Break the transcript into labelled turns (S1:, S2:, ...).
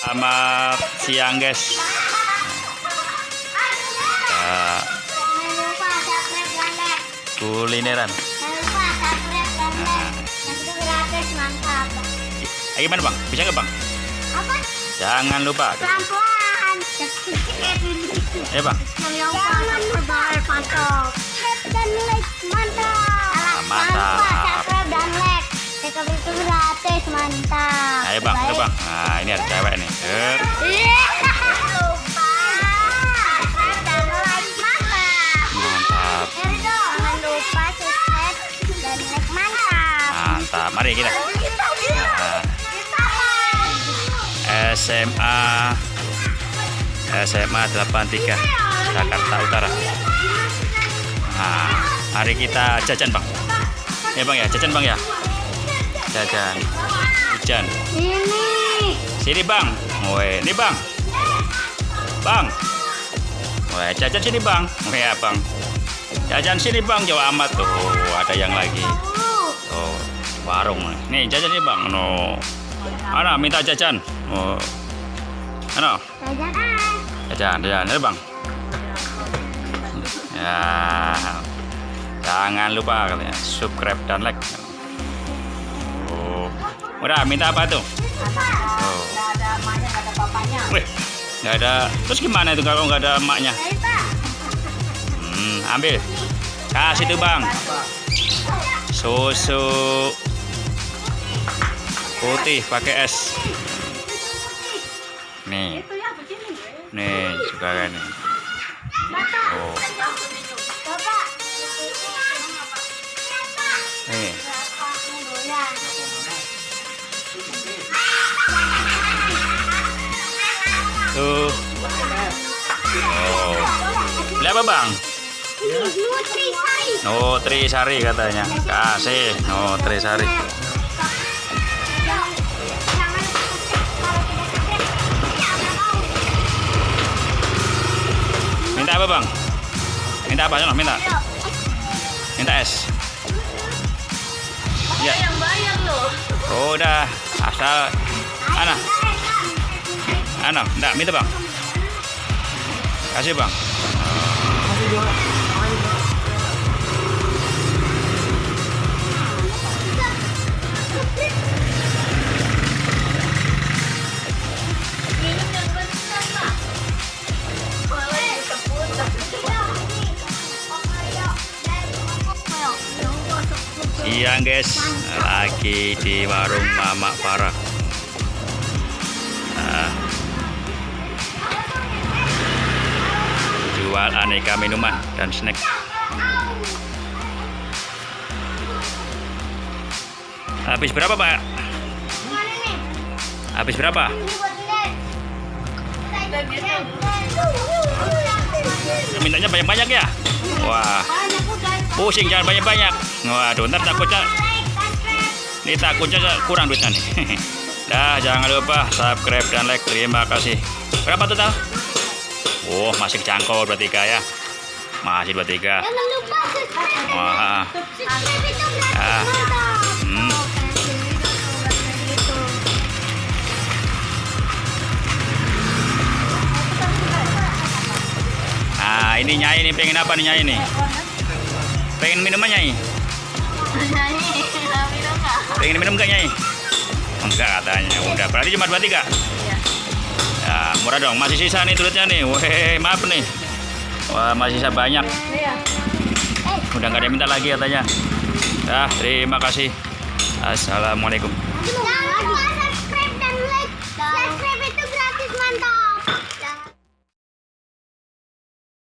S1: Selamat siang guys. Kulineran. Gimana bang? Bisa nggak bang?
S2: Apa?
S1: Jangan lupa.
S2: Pelan-pelan.
S1: Ya bang.
S2: Jangan lupa mantap. Dan like mantap.
S1: Mantap.
S2: Subscribe dan like. Subscribe itu gratis mantap.
S1: Ayo bang, ayo bang. Nah ini ada cewek nih.
S2: Lupa. Subscribe dan like mantap.
S1: Mantap.
S2: Jangan lupa subscribe dan like mantap.
S1: Mantap. Mari kita. SMA 83 Jakarta Utara. Nah, hari kita jajan bang. Ya bang ya, jajan bang ya. Jajan hujan.
S2: Ini.
S1: Sini bang. Woi, ini bang. Bang. Woi, jajan sini bang. Ya bang. Jajan sini bang, jauh amat tuh. Ada yang lagi. Oh, warung. Nih jajan nih bang. No. Mana minta jajan? Oh. Ano? Jajan, ini bang. Ya, jangan lupa katanya subscribe dan like. Oh, udah minta apa tuh? Oh.
S2: Nggak ada emaknya, nggak ada bapaknya.
S1: Wih, nggak ada. Terus gimana itu kalau nggak ada emaknya? Ambil. Kasih tuh bang. Susu putih pakai es. Nih. Nih juga kan nih. Oh. Nih. Tuh. Oh. Beli apa bang? Nutrisari katanya. Kasih Nutrisari. Minta apa bang? Minta apa? Sono, minta. Minta es. Ya.
S2: Yang bayar loh.
S1: Oh, udah. Asal. Enggak, minta bang. Kasih bang. Siang guys, lagi di warung Mama Farah. Nah, jual aneka minuman dan snack. Habis berapa pak? Habis berapa? Mintanya banyak-banyak ya? Wah, pusing jangan banyak-banyak. Waduh, ntar takutnya kurang duitnya nih. Dah, jangan lupa subscribe dan like. Terima kasih. Berapa total? Oh, masih kecangkau 23 ya. Masih 23.
S2: Jangan lupa subscribe.
S1: Wah.
S2: Subscribe itu gratis mantap.
S1: Nah, ini Nyai nih pengen apa nih Nyai nih? Pengen minum Nyai? Pengen minum gak Nyai? Enggak katanya. Udah, berarti cuma 23? Iya. Ya, murah dong. Masih sisa nih duitnya nih. Weh, maaf nih. Wah, masih sisa banyak. Udah nggak ada yang minta lagi katanya. Dah, terima kasih. Assalamualaikum.
S2: Jangan lupa subscribe dan like. Subscribe itu gratis mantap.